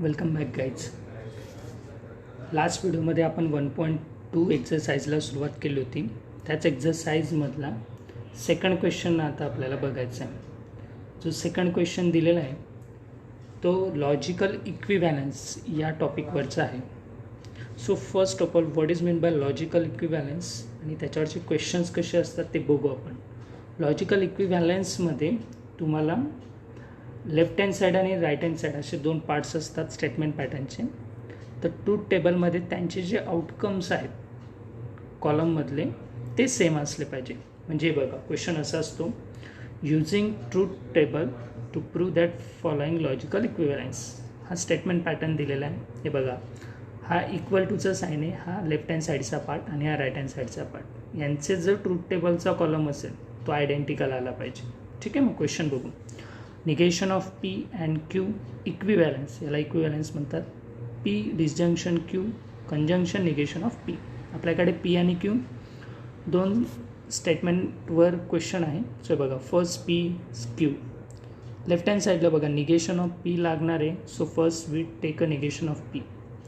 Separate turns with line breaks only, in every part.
Welcome back guys. Last व्हिडिओमध्ये आपण 1.2 एक्झरसाइजला सुरुवात केली होती. त्याच एक्झरसाइजमधला सेकंड क्वेश्चन आता आपल्याला बघायचा आहे. जो सेकंड क्वेश्चन दिलेला आहे तो लॉजिकल इक्विव्हॅलन्स या टॉपिकवरचा आहे. So first of all what is mean bye logical equivalence आणि त्याच्यावरचे क्वेश्चन्स कसे असतात ते बघू आपण. लॉजिकल इक्विव्हॅलन्समध्ये तुम्हाला लेफ्ट हँड साईड आणि राईट हँड साईड असे दोन पार्ट्स असतात स्टेटमेंट पॅटर्नचे. तर ट्रूथ टेबलमध्ये त्यांचे जे आउटकम्स आहेत कॉलममधले ते सेम असले पाहिजे. म्हणजे बघा क्वेश्चन असा असतो, using truth table to prove that following logical equivalence. हा स्टेटमेंट पॅटर्न दिलेला आहे. हे बघा, हा इक्वल टूचा साईन आहे, हा लेफ्ट हँड साईडचा पार्ट आणि हा राईट हँड साईडचा पार्ट. यांचे जर ट्रूथ टेबलचा कॉलम असेल तो आयडेंटिकल आला पाहिजे. ठीक आहे, मग क्वेश्चन बघू. Negation of P and Q equivalence, याला इक्विव्हॅलन्स म्हणतात. P disjunction Q conjunction negation of P. आपल्याकडे पी आणि क्यू दोन स्टेटमेंटवर क्वेश्चन आहे. सो बघा, first P Q, left hand साईडला बघा निगेशन ऑफ पी लागणार आहे. So first we take a negation of P.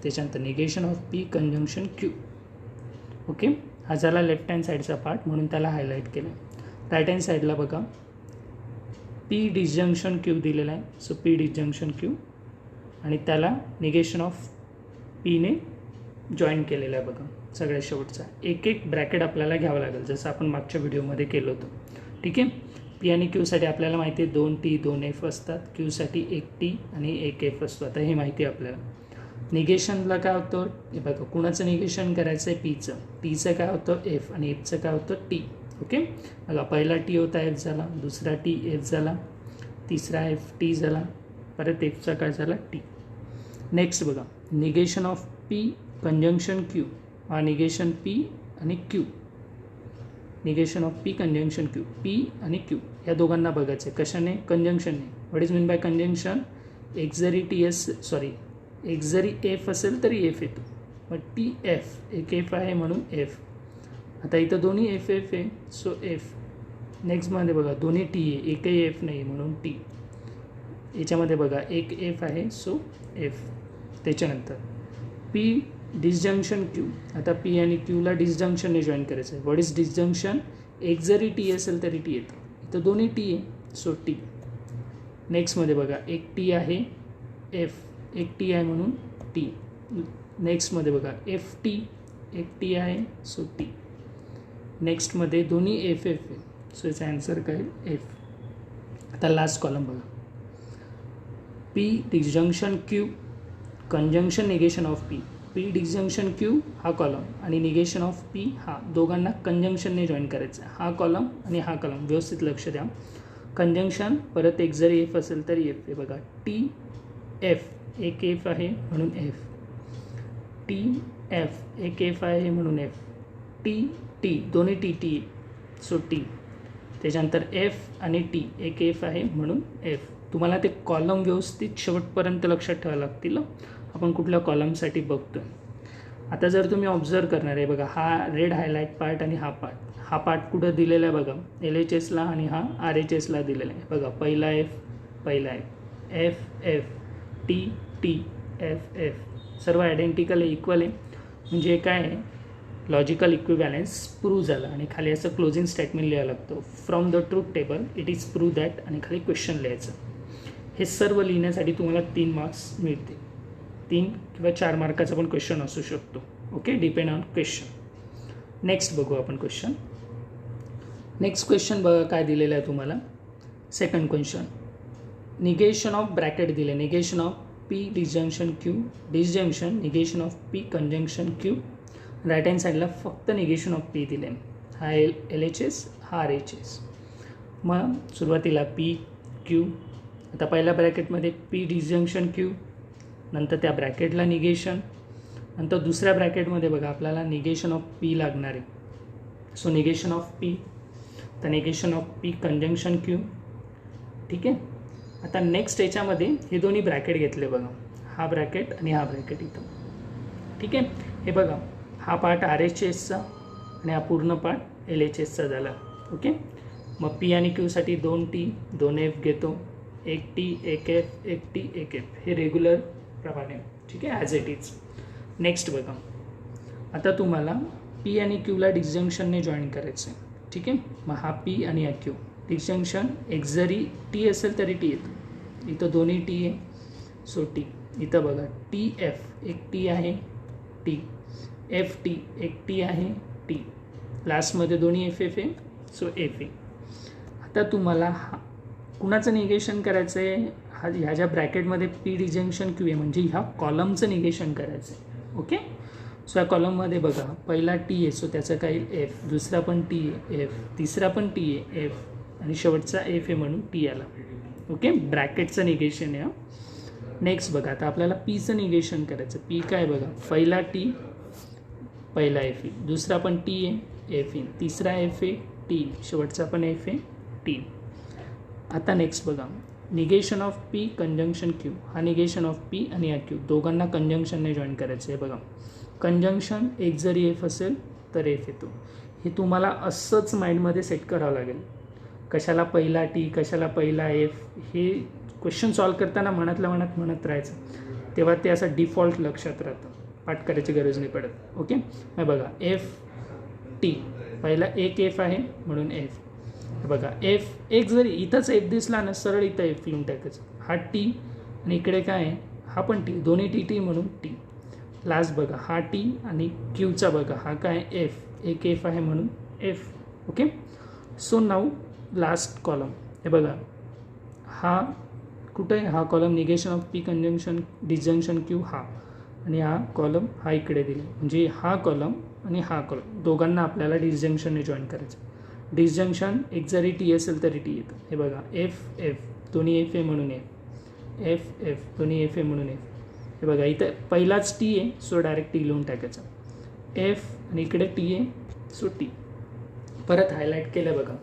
त्याच्यानंतर negation of P conjunction Q. Okay, हा झाला लेफ्ट हँड साईडचा पार्ट म्हणून त्याला हायलाईट केलं. राईट हँड साईडला बघा पी डिस्जंक्शन क्यू दिलेला आहे. सो पी डिस्जंक्शन क्यू आणि त्याला निगेशन ऑफ पीने जॉईन केलेलं आहे. बघा सगळ्यात शेवटचा एक एक ब्रॅकेट आपल्याला घ्यावं लागेल जसं आपण मागच्या व्हिडिओमध्ये केलं होतं. ठीक आहे, पी आणि क्यूसाठी आपल्याला माहिती आहे 2 टी 2 एफ असतात. क्यूसाठी 1 टी आणि 1 एफ असतो. आता हे माहिती आहे आपल्याला. निगेशनला काय होतं, हे बघा कुणाचं निगेशन करायचं आहे, पीचं. टीचं काय होतं एफ आणि एफचं काय होतं टी. ओके, बघा पहिला टी होता एफ झाला, दुसरा टी एफ झाला, तिसरा एफ टी झाला, परत एफचा काय झाला टी. नेक्स्ट बघा negation of P conjunction Q. हा निगेशन पी आणि Q, negation of P conjunction Q. P आणि क्यू या दोघांना बघायचं आहे कशाने, कंजंक्शनने. What is mean by conjunction, एक जरी टी एस सॉरी एक जरी एफ असेल तरी एफ येतो. मग टी एफ एक एफ आहे म्हणून एफ. आता इथं दोन्ही एफ एफ आहे सो एफ. नेक्स्टमध्ये बघा दोन्ही टी आहे, एकही एफ नाही म्हणून टी. याच्यामध्ये बघा एक एफ आहे सो एफ. त्याच्यानंतर पी डिस्जंक्शन क्यू. आता पी आणि क्यूला डिस्जंक्शनने जॉईन करायचं आहे. व्हॉट इज डिस्जंक्शन, एक जरी टी असेल तरी टी येतं. इथं दोन्ही टी आहे सो टी. नेक्स्टमध्ये बघा एक टी आहे एफ, एक टी आहे म्हणून टी. नेक्स्टमध्ये बघा एफ टी, एक टी आहे सो टी. नेक्स्टमध्ये दोन्ही एफ एफ आहे सो याचा आन्सर काय एफ. आता लास्ट कॉलम बघा, P disjunction Q conjunction negation of P. P disjunction Q हा कॉलम आणि निगेशन ऑफ पी हा, दोघांना कंजंक्शनने जॉईन करायचं आहे. हा कॉलम आणि हा कॉलम व्यवस्थित लक्ष द्या. कंजंक्शन परत एक जरी एफ असेल तरी एफ. हे बघा टी एफ एक एफ आहे म्हणून एफ, टी एफ एक एफ आहे म्हणून एफ, टी टी दोन्ही टी टी सो टी. त्याच्यानंतर एफ आणि टी एक एफ आहे म्हणून एफ. तुम्हाला ते कॉलम व्यवस्थित शेवटपर्यंत लक्षात ठेवावं लागतील. आपण कुठल्या कॉलमसाठी बघतो आहे. आता जर तुम्ही ऑब्झर्व करणार आहे बघा, हा रेड हायलाईट पार्ट आणि हा पार्ट, हा पार्ट कुठं दिलेला आहे बघा एल एच एसला आणि हा आर एच एसला दिलेला आहे. बघा पहिला एफ, पहिला F, F F, T T, F F, सर्व आयडेंटिकल आहे, इक्वल आहे. म्हणजे काय आहे, लॉजिकल इक्विव्हॅलन्स प्रूव्ह झालं. आणि खाली असं क्लोजिंग स्टेटमेंट लिहायला लागतं, from the truth table it is prove that, आणि खाली क्वेश्चन लिहायचं. हे सर्व लिहिण्यासाठी तुम्हाला 3 मार्क्स मिळते. 3 किंवा 4 मार्काचा पण क्वेश्चन असू शकतो. Okay, depend on question. Next बघू आपण क्वेश्चन. नेक्स्ट क्वेश्चन बघा काय दिलेलं आहे तुम्हाला. Second question, negation of bracket दिले, negation of P disjunction Q, disjunction negation of P conjunction Q. Right hand साईडला फक्त निगेशन ऑफ पी दिले. हा एल एच एस, हा आर एच एस. मग सुरुवातीला पी क्यू. आता पहिल्या ब्रॅकेटमध्ये पी डिस्जंक्शन क्यू, नंतर त्या ब्रॅकेटला निगेशन, नंतर दुसऱ्या ब्रॅकेटमध्ये बघा आपल्याला निगेशन ऑफ पी लागणार आहे. सो निगेशन ऑफ पी, तर negation of P conjunction Q. ठीक आहे, आता नेक्स्ट याच्यामध्ये हे दोन्ही ब्रॅकेट घेतले बघा, हा ब्रॅकेट आणि हा ब्रॅकेट इथं. ठीक आहे, हे बघा हा पार्ट आर एच एसचा आणि हा पूर्ण पार्ट एल एच एसचा झाला. ओके, मग पी आणि क्यूसाठी 2 टी 2 एफ घेतो, 1 टी 1 एफ 1 टी 1 एफ. हे रेग्युलर प्रमाणे, ठीक आहे, ॲज इट इज. नेक्स्ट बघा, आता तुम्हाला पी आणि क्यूला डिस्जंक्शनने जॉईन करायचं आहे, ठीक आहे. मग हा पी आणि हा क्यू डिस्जंक्शन एक जरी टी असेल तरी टी येतं. इथं दोन्ही टी आहे, सो टी. इथं बघा टी एफ एक टी आहे, टी एफ टी एक टी आहे, टी. लास्टमध्ये दोन्ही एफ एफ आहे, सो एफ ए. आता तुम्हाला कुणाचं निगेशन करायचं आहे, ह्या ज्या ब्रॅकेटमध्ये पी डिजंक्शन क्यू आहे म्हणजे ह्या कॉलमचं निगेशन करायचं आहे. ओके, सो या कॉलममध्ये बघा पहिला टी आहे, सो त्याचं काय एफ, दुसरा पण टी आहे एफ, तिसरा पण टी आहे एफ, आणि शेवटचा एफ आहे म्हणून टी आला. ओके, ब्रॅकेटचं निगेशन आहे. नेक्स्ट बघा, आता आपल्याला पीचं निगेशन करायचं. पी काय बघा, पहिला टी, पहिला एफ ए, दुसरा पण टी आहे एफ ए, तिसरा एफ ए टी, शेवटचा पण एफ ए टी. आता नेक्स्ट बघा, negation of P conjunction Q. हा निगेशन ऑफ पी आणि या क्यू दोघांना कंजंक्शनने जॉईन करायचं आहे. बघा कंजंक्शन एक जरी एफ असेल तर एफ येतो. हे तुम्हाला असंच माइंडमध्ये सेट करावं लागेल. कशाला पहिला टी, कशाला पहिला एफ, हे क्वेश्चन सॉल्व करताना मनातल्या मनात म्हणत राहायचं, तेव्हा ते असं डिफॉल्ट लक्षात राहतं, पाठ करायची गरज नाही पडत. ओके, मग बघा एफ टी, पहिला एक एफ आहे म्हणून एफ. बघा एफ एक जरी इथंच एफ दिसला ना, सरळ इथं एफ लिहून टाकायचं. हा टी आणि इकडे काय आहे, हा पण टी, दोन्ही टी टी म्हणून टी. लास्ट बघा हा टी आणि क्यूचा बघा हा काय एफ, एक एफ आहे म्हणून F. Okay, so now last column. हे बघा हा कुठे आहे, हा column negation of P conjunction disjunction Q हा, आणि हा कॉलम हा इकडे दिला, म्हणजे हा कॉलम आणि हा कॉलम दोघांना आपल्याला डिस्जंक्शनने जॉईन करायचं. डिस्जंक्शन एक जरी टी असेल तरी टी येतं. हे बघा एफ एफ दोन्ही एफ ए म्हणून एफ, एफ एफ दोन्ही एफ ए म्हणून एफ. हे बघा इथं पहिलाच टी आहे, सो डायरेक्ट टी लिहून टाकायचा. एफ आणि इकडे टी आहे, सो टी. परत हायलाईट केलं बघा,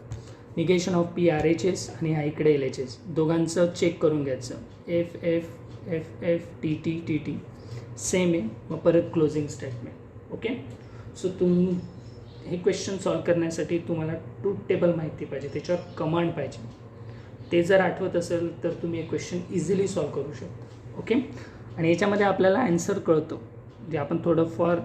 negation of P R H S आणि हा इकडे एल एच एस, दोघांचं चेक करून घ्यायचं. F F F F T T T T same आहे. मग परत क्लोजिंग स्टेटमेंट. ओके, सो हे क्वेश्चन सॉल्व करण्यासाठी तुम्हाला ट्रूथ टेबल माहिती पाहिजे, त्याच्यावर कमांड पाहिजे. ते जर आठवत असेल तर तुम्ही हे क्वेश्चन इझिली सॉल्व करू शकता. ओके, आणि याच्यामध्ये आपल्याला ॲन्सर कळतो, जे आपण थोडंफार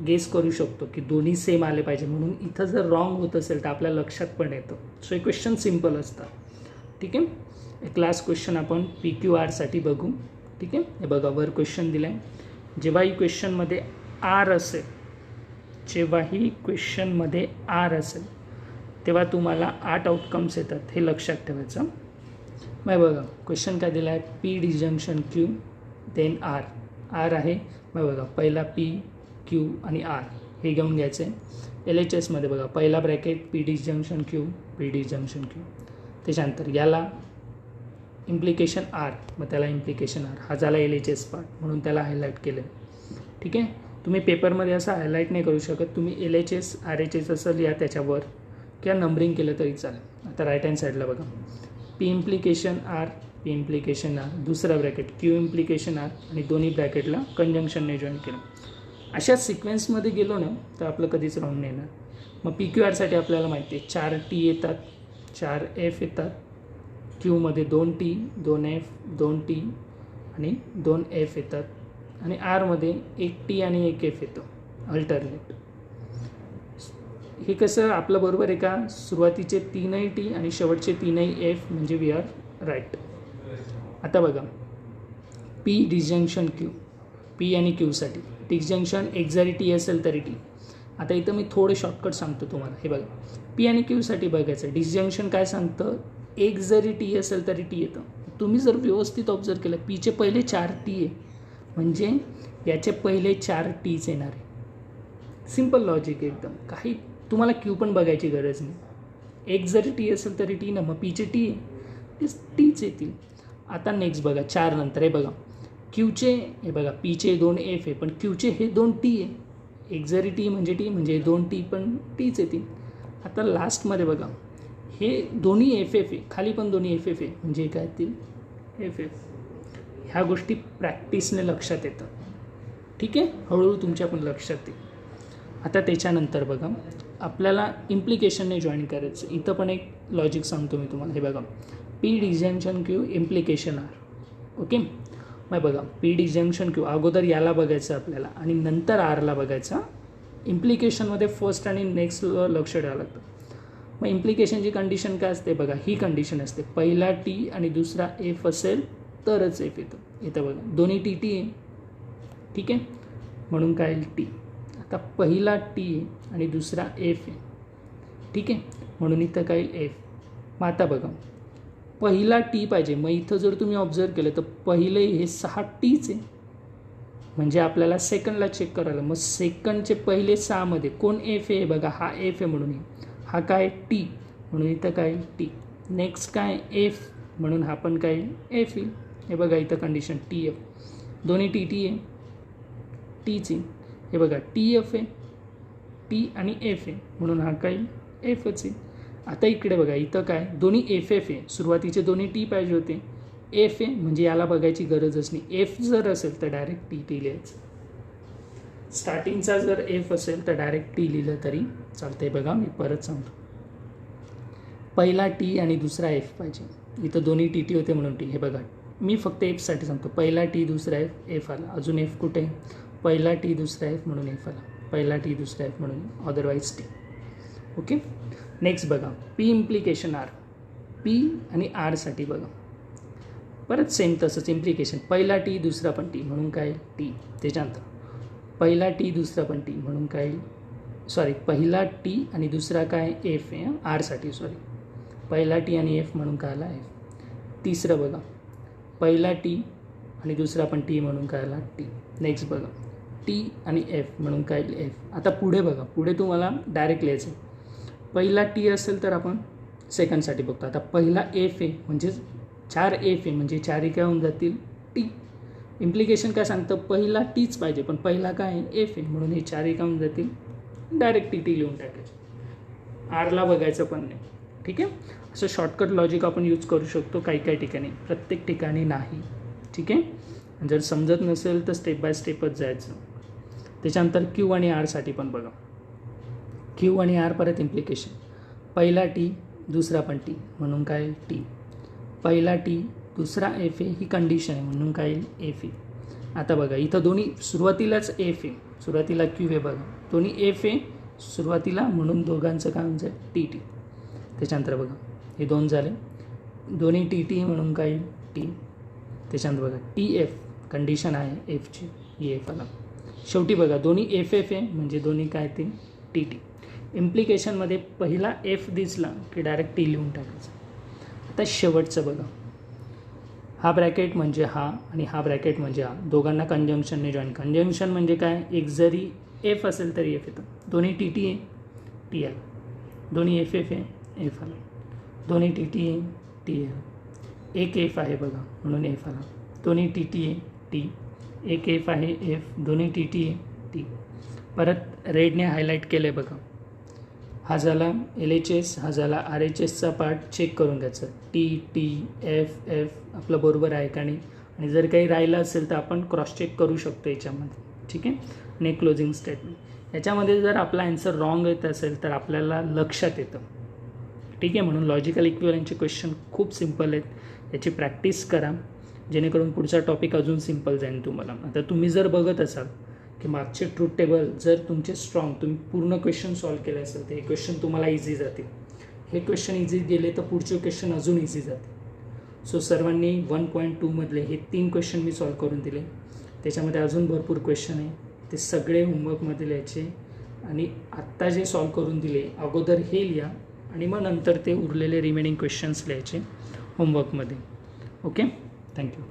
गेस करू शकतो की दोन्ही सेम आले पाहिजे, म्हणून इथं जर रॉंग होत असेल तर आपल्या लक्षात पण येतं. सो हे क्वेश्चन सिम्पल असतात. ठीक आहे, एक लास्ट क्वेश्चन आपण पी क्यू आरसाठी बघू. ठीक आहे, हे बघा वर क्वेश्चन दिलं आहे. जेव्हाही क्वेश्चनमध्ये आर असेल, जेव्हाही क्वेश्चनमध्ये आर असेल तेव्हा तुम्हाला 8 आउटकम्स येतात, हे लक्षात ठेवायचं. मग बघा क्वेश्चन काय दिला आहे, P disjunction Q then R. R आहे, मग बघा पहिला पी क्यू आणि आर हे घेऊन घ्यायचं आहे. एल एच एसमध्ये बघा पहिला bracket P disjunction Q, P disjunction Q. त्याच्यानंतर याला इम्प्लिकेशन आर, मग त्याला इम्प्लिकेशन आर. हा झाला एल एच एस पार्ट, म्हणून त्याला हायलाईट केलं. ठीक आहे, तुम्ही पेपरमध्ये असं हायलाईट नाही करू शकत, तुम्ही L H S R H S असं लिहा त्याच्यावर, किंवा नंबरिंग केलं तरी चालेल. आता राईट हँड साईडला बघा P implication R, P implication R, दुसरा ब्रॅकेट क्यू इम्प्लिकेशन आर, आणि दोन्ही ब्रॅकेटला कंजंक्शनने जॉईन केलं. अशा सिक्वेन्समध्ये गेलो ना तर आपलं कधीच राहून नाही येणार. मग पी क्यू आरसाठी आपल्याला माहिती आहे 4 टी येतात, 4 एफ येतात, क्यूमध्ये 2 टी, 2 एफ, 2 टी आणि 2 एफ येतात, आणि आरमध्ये 1 टी आणि 1 एफ येतं अल्टरनेट. हे कसं आपलं बरोबर आहे का, सुरुवातीचे 3ही टी आणि शेवटचे 3ही एफ, म्हणजे वी आर राईट. आता बघा पी डिस्जंक्शन क्यू, पी आणि क्यूसाठी डिस्जंक्शन एक जरी टी असेल तरी टी. आता इथं मी थोडे शॉर्टकट सांगतो तुम्हाला. हे बघा पी आणि क्यूसाठी बघायचं, डिस्जंक्शन काय सांगतं, एक जरी टी असेल तरी टी येतं. तुम्ही जर व्यवस्थित ऑब्झर्व केलं, पीचे पहिले 4 टी आहे म्हणजे याचे पहिले 4 टीच येणार आहे. सिम्पल लॉजिक एकदम, काही तुम्हाला क्यू पण बघायची गरज नाही. एक जरी टी असेल तरी टी ना, मग पीचे टी आहे, टीच येतील. आता नेक्स्ट बघा 4 नंतर हे बघा क्यूचे, हे बघा पीचे 2 एफ आहे पण क्यूचे हे 2 टी आहे. एक जरी टी म्हणजे 2 टी पण टीच येतील. आता लास्टमध्ये बघा हे दोन्ही एफ एफ आहे, खाली पण दोन्ही एफ एफ आहे, म्हणजे काय येतील एफ एफ. ह्या गोष्टी प्रॅक्टिसने लक्षात येतात. ठीक आहे, हळूहळू तुमच्या पण लक्षात येईल. आता त्याच्यानंतर बघा आपल्याला इम्प्लिकेशनने जॉईन करायचं. इथं पण एक लॉजिक सांगतो मी तुम्हाला. हे बघा P disjunction Q implication R. Okay, मग बघा पी डिजंक्शन क्यू अगोदर याला बघायचं आपल्याला आणि नंतर आरला बघायचं. इम्प्लिकेशनमध्ये फर्स्ट आणि नेक्स्ट लक्ष द्यावं लागतं. मग इम्प्लिकेशनची कंडिशन काय असते बघा, ही कंडिशन असते पहिला टी आणि दुसरा एफ असेल तरच एफ येतं. इथं बघा दोन्ही टी टी आहे, ठीक आहे, म्हणून काय येईल टी. आता पहिला टी आहे आणि दुसरा एफ आहे, ठीक आहे, म्हणून इथं काय येईल एफ. मग आता बघा पहिला टी पाहिजे, मग इथं जर तुम्ही ऑब्झर्व केलं तर पहिले हे 6 टीच आहे, म्हणजे आपल्याला सेकंडला चेक करायला. मग सेकंडचे पहिले 6मध्ये कोण एफ आहे बघा, हा एफ आहे म्हणून हा काय टी, म्हणून इथं काय टी. नेक्स्ट काय एफ, म्हणून हा पण काय एफ येईल. हे बघा इथं कंडिशन टी एफ, दोन्ही टी टी आहे, टीची. हे बघा टी एफ आहे, टी आणि एफ आहे, म्हणून हा काय एफच आहे. आता इकडे बघा इथं काय दोन्ही एफ एफ आहे, सुरुवातीचे दोन्ही टी पाहिजे होते, एफ आहे म्हणजे याला बघायची गरजच नाही. एफ जर असेल तर डायरेक्ट टी टी लिहायचं. स्टार्टिंगचा जर एफ असेल तर डायरेक्ट टी लिहिलं तरी चालतंय. बघा मी परत सांगतो, पहिला टी आणि दुसरा एफ पाहिजे. इथं दोन्ही टी टी होते म्हणून टी. हे बघा मी फक्त एफसाठी सांगतो, पहिला टी दुसरा एफ, एफ आला. अजून एफ कुठे, पहिला टी दुसरा एफ म्हणून एफ आला, पहिला टी दुसरा एफ म्हणून अदरवाईज टी. ओके. नेक्स्ट बघा पी इम्प्लिकेशन आर, पी आणि आरसाठी बघा परत सेम तसंच इम्प्लिकेशन, पहिला टी दुसरा पण टी म्हणून काय टी. त्याच्यानंतर पहिला टी दुसरा पण टी म्हणून काय, सॉरी पहिला टी आणि दुसरा काय एफ आहे आरसाठी, सॉरी पहिला टी आणि एफ म्हणून काय आला एफ. तिसरं बघा पहिला टी आणि दुसरा पण टी म्हणून काय आला टी. नेक्स्ट बघा टी आणि एफ म्हणून काय एफ. आता पुढे बघा, पुढे तुम्हाला डायरेक्ट लिहायचं आहे. पहिला टी असेल तर आपण सेकंडसाठी बघतो. आता पहिला एफ आहे म्हणजे 4 एफ आहे, म्हणजे 4 काय होऊन जातील टी. इम्प्लिकेशन काय सांगतं, पहिला टीच पाहिजे पण पहिला काय एफ आहे, म्हणून हे 4 काय होऊन जातील डायरेक्ट टी टी लिहून टाकायचे. आरला बघायचं पण नाही, ठीक आहे. असं शॉर्टकट लॉजिक आपण यूज करू शकतो काही काही ठिकाणी, प्रत्येक ठिकाणी नाही, ठीक आहे. जर समजत नसेल तर स्टेप बाय स्टेपच जायचं. त्याच्यानंतर क्यू आणि आरसाठी पण बघा, क्यू आणि आर परत इम्प्लिकेशन, पहिला टी दुसरा पण टी म्हणून काय टी. पहिला टी दुसरा एफ आहे ही कंडिशन आहे म्हणून काय एफ आहे. आता बघा इथं दोन्ही सुरुवातीलाच एफ आहे, सुरुवातीला क्यू आहे बघा, दोन्ही एफ आहे सुरुवातीला म्हणून दोघांचं काय होऊन जाईल टी टी. त्याच्यानंतर बघा हे 2 झाले, दोन्ही टी टी म्हणून काय टी. त्याच्यानंतर बघा टी एफ कंडिशन आहे एफची, ही एफ आला. शेवटी बघा दोन्ही एफ एफ आहे म्हणजे दोन्ही काय ते टी टी. इम्प्लिकेशनमध्ये पहिला एफ दिसला की डायरेक्ट टी लिहून टाकायचं. आता शेवटचं बघा, हा ब्रॅकेट म्हणजे हा आणि हा ब्रॅकेट म्हणजे हा, दोघांना कंजंक्शनने जॉईन. कंजंक्शन म्हणजे काय, एक जरी एफ असेल तरी एफ येतं. दोन्ही टी टी आहे टी आला, दोन्ही एफ एफ आहे एफ आला, दोन्ही टी टी आहे टी आला, एक एफ आहे बघा म्हणून एफ आला, दोन्ही टी टी आहे टी, एक एफ आहे एफ, दोन्ही टी टी आहे टी. परत रेडने हायलाईट केलं आहे बघा, हा झाला एल एच एस, हा झाला आर एच एसचा पार्ट चेक करून घ्यायचं. टी टी एफ एफ आपलं बरोबर आहे का नाही, आणि जर काही राहिलं असेल तर आपण क्रॉस चेक करू शकतो याच्यामध्ये, ठीक आहे. आणि क्लोजिंग स्टेटमेंट, याच्यामध्ये जर आपला आन्सर रॉंग येत असेल तर आपल्याला लक्षात येतं, ठीक आहे. म्हणून लॉजिकल इक्विव्हॅलेंटचे क्वेश्चन खूप सिम्पल आहेत, याची प्रॅक्टिस करा जेणेकरून पुढचा टॉपिक अजून सिम्पल जाईल तुम्हाला. आता तुम्ही जर बघत असाल की मागचे ट्रूथ टेबल जर तुमचे स्ट्रॉंग, तुम्ही पूर्ण क्वेश्चन सॉल्व केले असेल तर हे क्वेश्चन तुम्हाला इझी जातील. हे क्वेश्चन इझी गेले तर पुढचे क्वेश्चन अजून इझी जातील. सो सर्वांनी 1.2मधले हे 3 क्वेश्चन मी सॉल्व करून दिले. त्याच्यामध्ये अजून भरपूर क्वेश्चन आहे, ते सगळे होमवर्कमध्ये लिहायचे आणि आत्ता जे सॉल्व करून दिले अगोदर हे लिहा आणि मग नंतर ते उरलेले रिमेनिंग क्वेश्चन्स लिहायचे होमवर्कमध्ये. Okay, thank you.